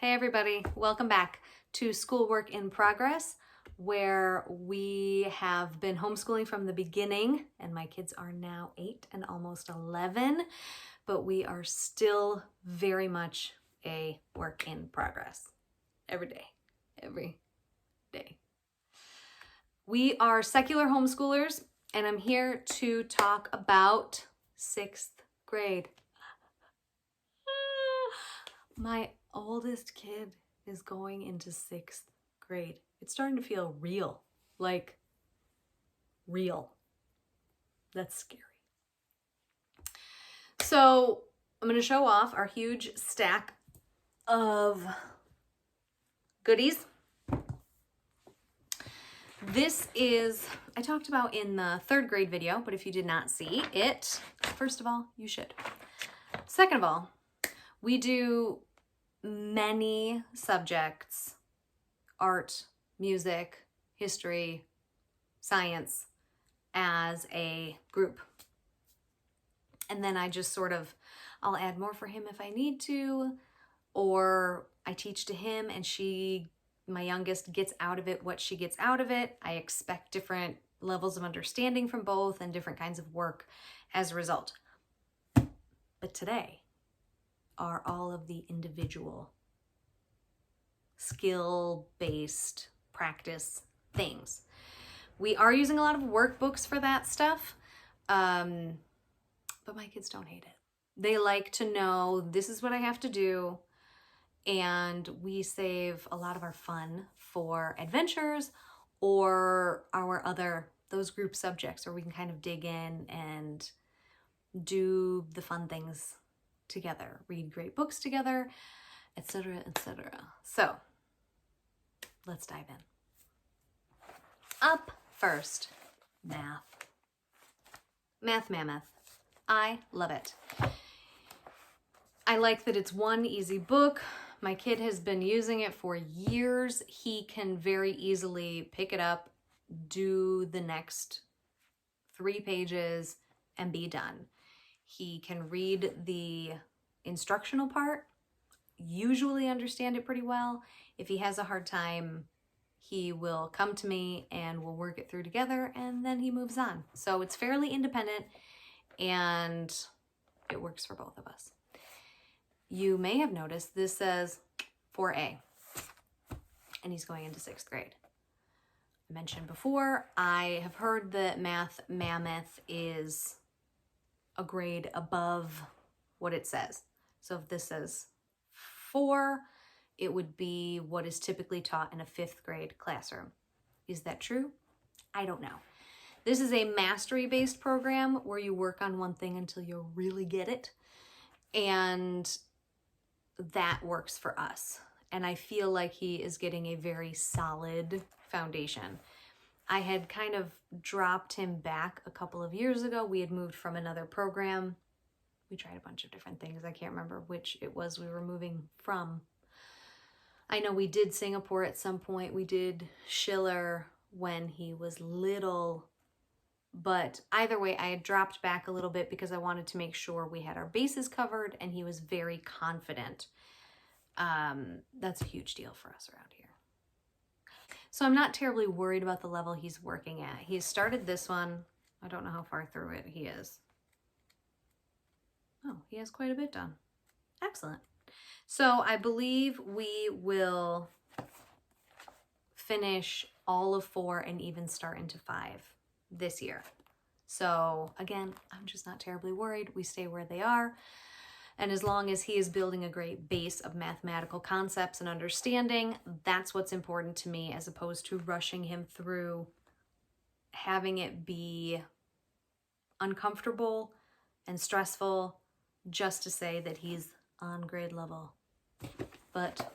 Hey everybody, welcome back to Schoolwork in Progress, where we have been homeschooling from the beginning, and my kids are now 8 and almost 11, but we are still very much a work in progress. Every day. We are secular homeschoolers, and I'm here to talk about 6th grade. My oldest kid is going into 6th grade. It's starting to feel real, like real. That's scary. So I'm going to show off our huge stack of goodies. This is, I talked about in the 3rd grade video, but if you did not see it, first of all, you should. Second of all, we do many subjects: art, music, history, science, as a group. And then I just I'll add more for him if I need to, or I teach to him and my youngest, gets out of it what she gets out of it. I expect different levels of understanding from both and different kinds of work as a result. But today are all of the individual skill-based practice things. We are using a lot of workbooks for that stuff, but my kids don't hate it. They like to know this is what I have to do, and we save a lot of our fun for adventures or those group subjects where we can kind of dig in and do the fun things together, read great books together, etc., etc. So let's dive in. Up first, math. Math Mammoth. I love it. I like that it's one easy book. My kid has been using it for years. He can very easily pick it up, do the next 3 pages, and be done. He can read the instructional part, usually understand it pretty well. If he has a hard time, he will come to me and we'll work it through together, and then he moves on. So it's fairly independent and it works for both of us. You may have noticed this says 4A, and he's going into 6th grade. I mentioned before, I have heard that Math Mammoth is a grade above what it says. So if this says 4, it would be what is typically taught in a 5th grade classroom. Is that true? I don't know. This is a mastery-based program where you work on one thing until you really get it, and that works for us. And I feel like he is getting a very solid foundation. I had kind of dropped him back a couple of years ago. We had moved from another program. We tried a bunch of different things. I can't remember which it was we were moving from. I know we did Singapore at some point. We did Schiller when he was little. But either way, I had dropped back a little bit because I wanted to make sure we had our bases covered and he was very confident. That's a huge deal for us around here. So I'm not terribly worried about the level he's working at. He started this one. I don't know how far through it he is. Oh, he has quite a bit done. Excellent. So I believe we will finish all of 4 and even start into 5 this year. So again, I'm just not terribly worried. We stay where they are. And as long as he is building a great base of mathematical concepts and understanding, that's what's important to me, as opposed to rushing him through, having it be uncomfortable and stressful just to say that he's on grade level. But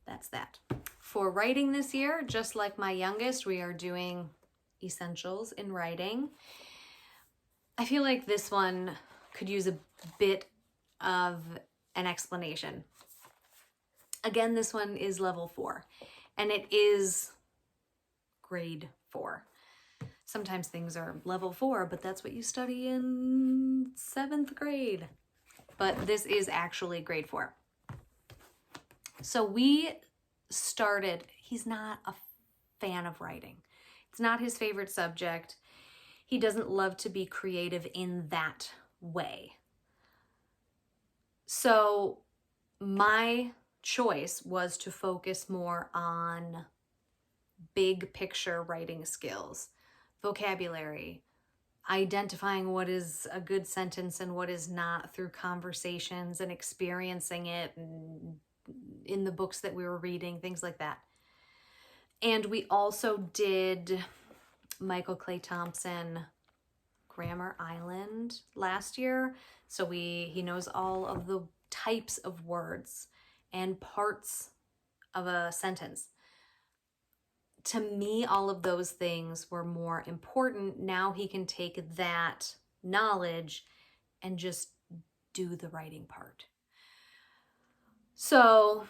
that's that. For writing this year, just like my youngest, we are doing essentials in writing. I feel like this one could use a bit of an explanation. Again, this one is level 4, and it is grade 4. Sometimes things are level 4, but that's what you study in 7th grade. But this is actually grade 4. So we started, he's not a fan of writing. It's not his favorite subject. He doesn't love to be creative in that way. So my choice was to focus more on big picture writing skills, vocabulary, identifying what is a good sentence and what is not through conversations and experiencing it in the books that we were reading, things like that. And we also did Michael Clay Thompson Grammar Island last year. So he knows all of the types of words and parts of a sentence. To me, all of those things were more important. Now he can take that knowledge and just do the writing part. So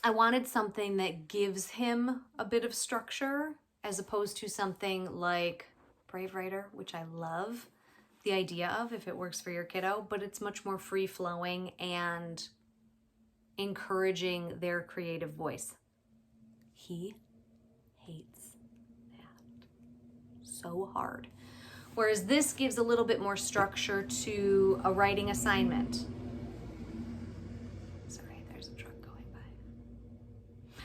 I wanted something that gives him a bit of structure as opposed to something like Brave Writer, which I love the idea of if it works for your kiddo, but it's much more free-flowing and encouraging their creative voice. He hates that so hard. Whereas this gives a little bit more structure to a writing assignment. Sorry, there's a truck going by.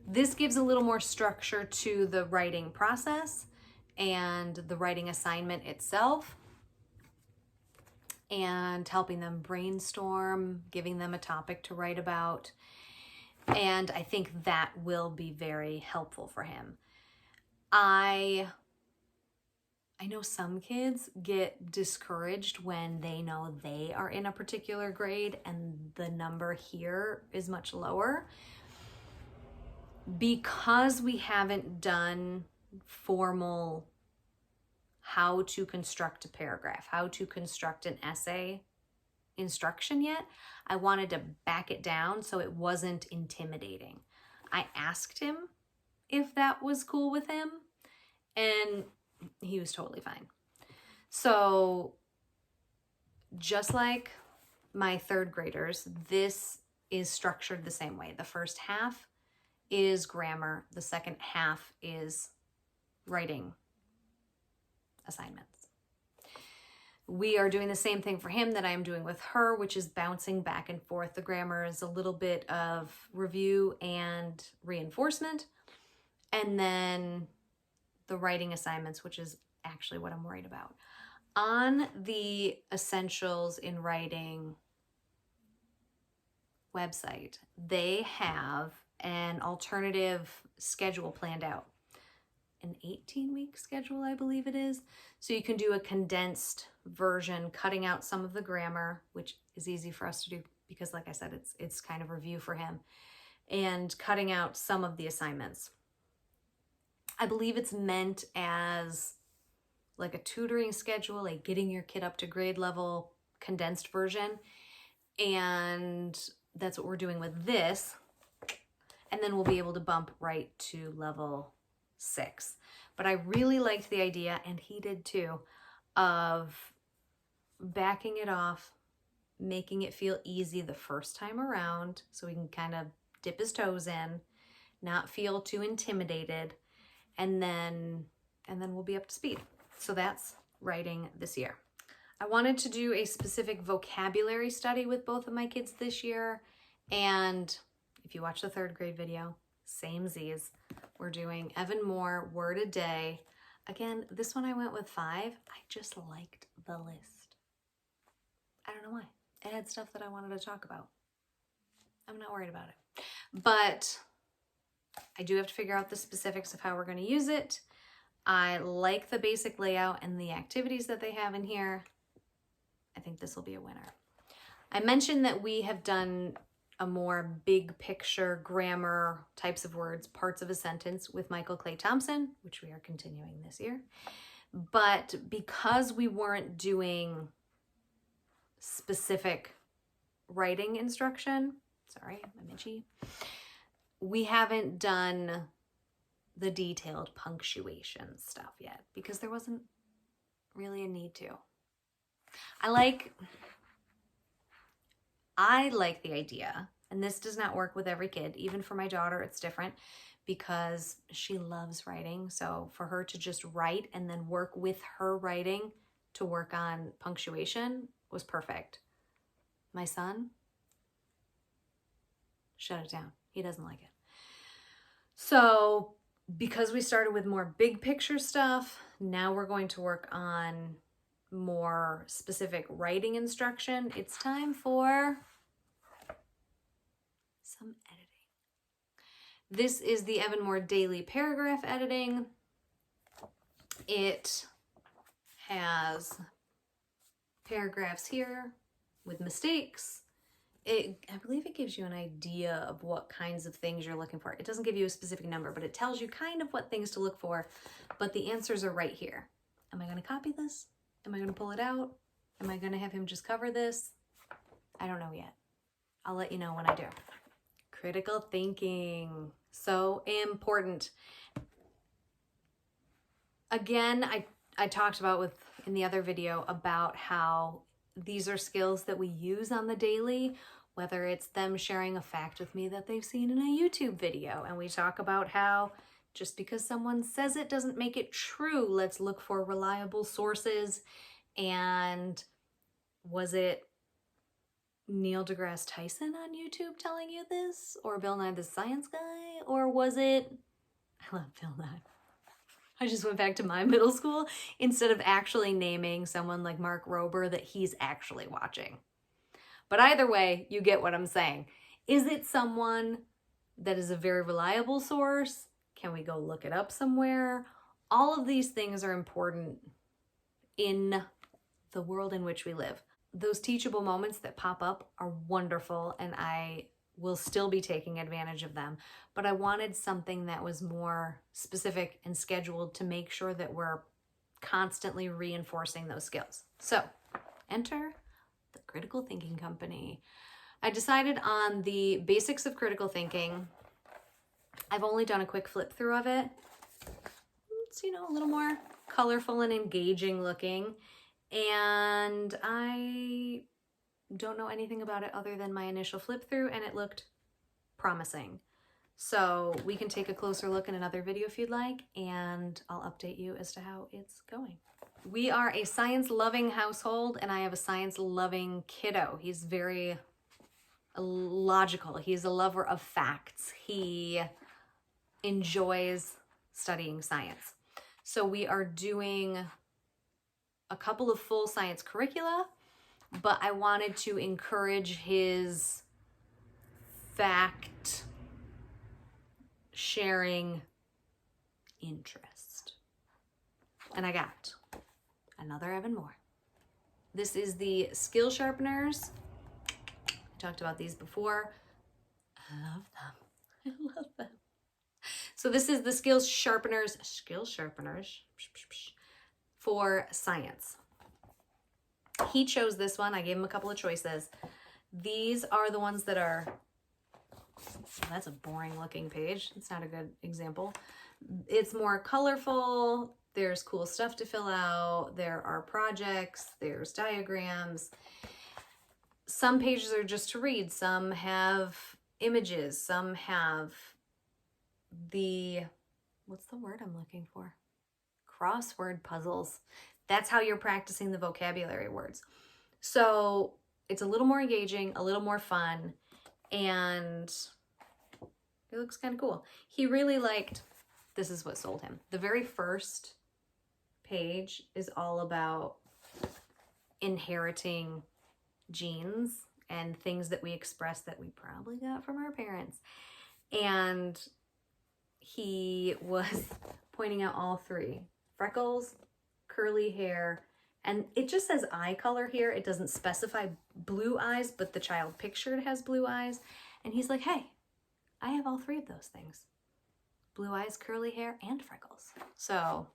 This gives a little more structure to the writing process and the writing assignment itself, and helping them brainstorm, giving them a topic to write about. And I think that will be very helpful for him. I know some kids get discouraged when they know they are in a particular grade and the number here is much lower. Because we haven't done formal how to construct a paragraph, how to construct an essay instruction yet, I wanted to back it down so it wasn't intimidating. I asked him if that was cool with him, and he was totally fine. So just like my third graders, this is structured the same way. The first half is grammar. The second half is writing assignments. We are doing the same thing for him that I am doing with her, which is bouncing back and forth. The grammar is a little bit of review and reinforcement. And then the writing assignments, which is actually what I'm worried about. On the Essentials in Writing website, they have an alternative schedule planned out. An 18-week schedule, I believe it is. So you can do a condensed version, cutting out some of the grammar, which is easy for us to do because, like I said, it's kind of review for him, and cutting out some of the assignments. I believe it's meant as like a tutoring schedule, like getting your kid up to grade level, condensed version. And that's what we're doing with this. And then we'll be able to bump right to level 6. But I really liked the idea, and he did too, of backing it off, making it feel easy the first time around so he can kind of dip his toes in, not feel too intimidated, and then we'll be up to speed. So that's writing this year. I wanted to do a specific vocabulary study with both of my kids this year, and if you watch the third grade video, same Z's. We're doing Evan Moore, word a day. Again, this one I went with 5. I just liked the list. I don't know why. It had stuff that I wanted to talk about. I'm not worried about it. But I do have to figure out the specifics of how we're going to use it. I like the basic layout and the activities that they have in here. I think this will be a winner. I mentioned that we have done a more big picture grammar types of words, parts of a sentence with Michael Clay Thompson, which we are continuing this year. But because we weren't doing specific writing instruction, sorry, I'm itchy, we haven't done the detailed punctuation stuff yet because there wasn't really a need to. I like the idea, And this does not work with every kid. Even for my daughter, it's different because she loves writing. So for her to just write and then work with her writing to work on punctuation was perfect. My son, shut it down. He doesn't like it. So because we started with more big picture stuff, now we're going to work on more specific writing instruction. It's time for some editing. This is the Evan Moore Daily Paragraph Editing. It has paragraphs here with mistakes. I believe it gives you an idea of what kinds of things you're looking for. It doesn't give you a specific number, but it tells you kind of what things to look for, but the answers are right here. Am I going to copy this? Am I going to pull it out? Am I going to have him just cover this? I don't know yet. I'll let you know when I do. Critical thinking, so important. Again, I talked about in the other video about how these are skills that we use on the daily, whether it's them sharing a fact with me that they've seen in a YouTube video. And we talk about how just because someone says it doesn't make it true. Let's look for reliable sources. And was it Neil deGrasse Tyson on YouTube telling you this? Or Bill Nye the Science Guy? Or was it, I love Bill Nye. I just went back to my middle school instead of actually naming someone like Mark Rober that he's actually watching. But either way, you get what I'm saying. Is it someone that is a very reliable source? Can we go look it up somewhere? All of these things are important in the world in which we live. Those teachable moments that pop up are wonderful, and I will still be taking advantage of them. But I wanted something that was more specific and scheduled to make sure that we're constantly reinforcing those skills. So enter the Critical Thinking Company. I decided on the basics of critical thinking. I've only done a quick flip through of it. It's, a little more colorful and engaging looking. And I don't know anything about it other than my initial flip through, and it looked promising. So we can take a closer look in another video if you'd like, and I'll update you as to how it's going. We are a science-loving household, and I have a science-loving kiddo. He's very logical. He's a lover of facts. He enjoys studying science. So we are doing a couple of full science curricula, but I wanted to encourage his fact sharing interest. And I got another Evan Moore. This is the skill sharpeners. I talked about these before. I love them. I love them. So this is the skill sharpeners for science. He chose this one. I gave him a couple of choices. These are the ones that are, that's a boring looking page. It's not a good example. It's more colorful. There's cool stuff to fill out. There are projects. There's diagrams. Some pages are just to read. Some have images. Some have what's the word I'm looking for? Crossword puzzles. That's how you're practicing the vocabulary words. So it's a little more engaging, a little more fun, and it looks kind of cool. He really liked, this is what sold him. The very first page is all about inheriting genes and things that we express that we probably got from our parents. And he was pointing out all three: freckles, curly hair, and it just says eye color here. It doesn't specify blue eyes, but the child pictured has blue eyes. And he's like, hey, I have all three of those things: blue eyes, curly hair, and freckles. So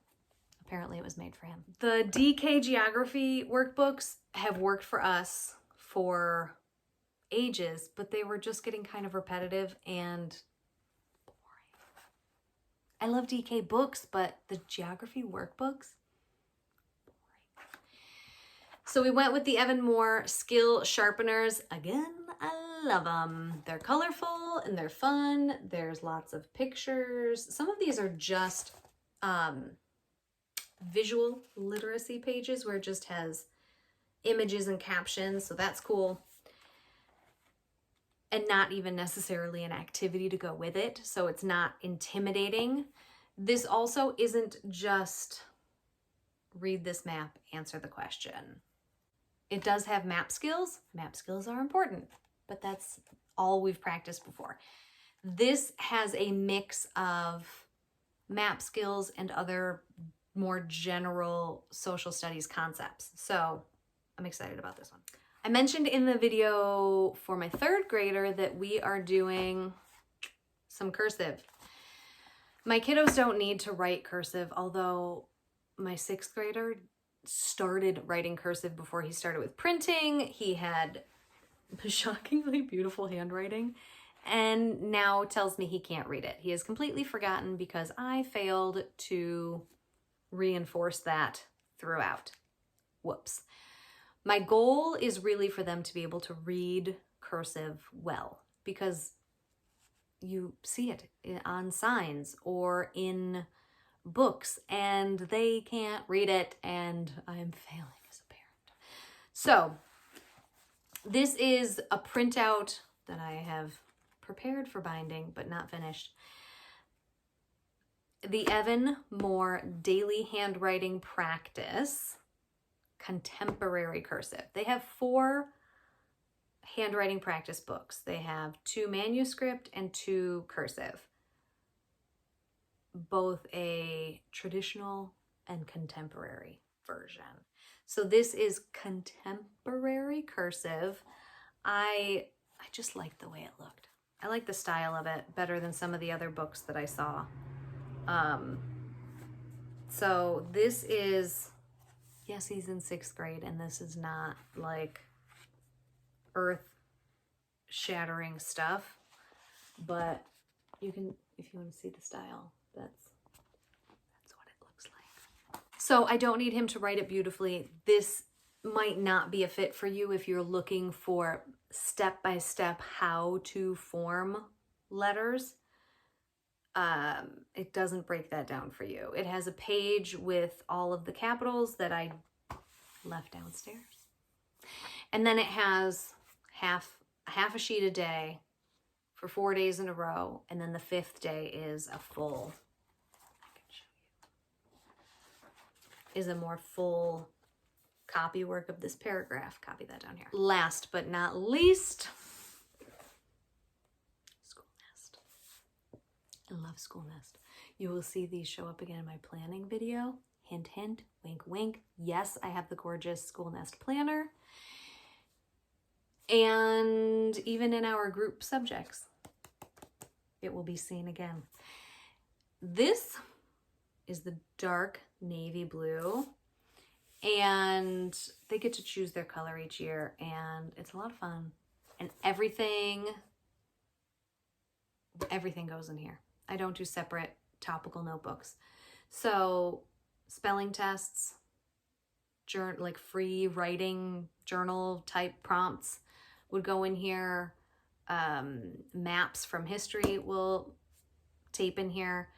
apparently it was made for him. The DK geography workbooks have worked for us for ages, but they were just getting kind of repetitive and boring. I love DK books, but the geography workbooks, boring. So we went with the Evan Moore skill sharpeners. Again, I love them. They're colorful and they're fun. There's lots of pictures. Some of these are just visual literacy pages where it just has images and captions, so that's cool. And not even necessarily an activity to go with it, so it's not intimidating. This also isn't just read this map, answer the question. It does have map skills. Map skills are important, but that's all we've practiced before. This has a mix of map skills and other more general social studies concepts. So I'm excited about this one. I mentioned in the video for my 3rd grader that we are doing some cursive. My kiddos don't need to write cursive, although my 6th grader started writing cursive before he started with printing. He had shockingly beautiful handwriting and now tells me he can't read it. He has completely forgotten because I failed to reinforce that throughout. Whoops. My goal is really for them to be able to read cursive well, because you see it on signs or in books and they can't read it, and I'm failing as a parent. So this is a printout that I have prepared for binding but not finished. The Evan Moore Daily Handwriting Practice Contemporary Cursive. They have 4 handwriting practice books. They have 2 manuscript and 2 cursive, both a traditional and contemporary version. So this is contemporary cursive. I just like the way it looked. I like the style of it better than some of the other books that I saw. So this is, yes, he's in 6th grade, and this is not like earth-shattering stuff, but you can, if you want to see the style, that's what it looks like. So I don't need him to write it beautifully. This might not be a fit for you if you're looking for step-by-step how to form letters. It doesn't break that down for you. It has a page with all of the capitals that I left downstairs. And then it has half a sheet a day for 4 days in a row. And then the 5th day is a full, I can show you, is a more full copy work of this paragraph. Copy that down here. Last but not least, School Nest. I love School Nest. You will see these show up again in my planning video. Hint, hint, wink, wink. Yes, I have the gorgeous School Nest planner. And even in our group subjects, it will be seen again. This is the dark navy blue, and they get to choose their color each year, and it's a lot of fun. And everything goes in here. I don't do separate topical notebooks. So spelling tests, like free writing journal type prompts would go in here. Maps from history will tape in here.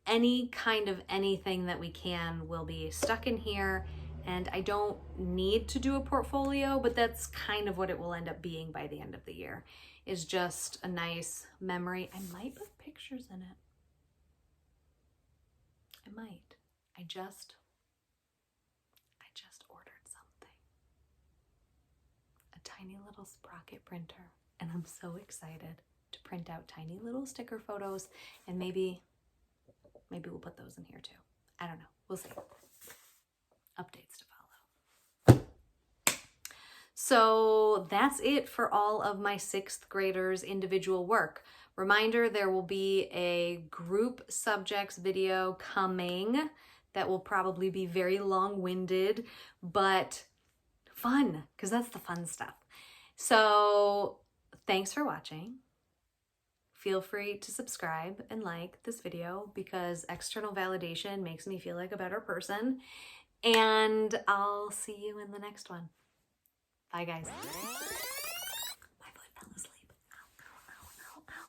Any kind of anything that we can will be stuck in here. And I don't need to do a portfolio, but that's kind of what it will end up being by the end of the year, is just a nice memory. I might put pictures in it. I might. I just ordered something. A tiny little sprocket printer. And I'm so excited to print out tiny little sticker photos, and maybe we'll put those in here too. I don't know. We'll see. Updates to follow. So that's it for all of my 6th graders' individual work. Reminder, there will be a group subjects video coming that will probably be very long-winded, but fun, because that's the fun stuff. So thanks for watching. Feel free to subscribe and like this video, because external validation makes me feel like a better person. And I'll see you in the next one. Bye, guys.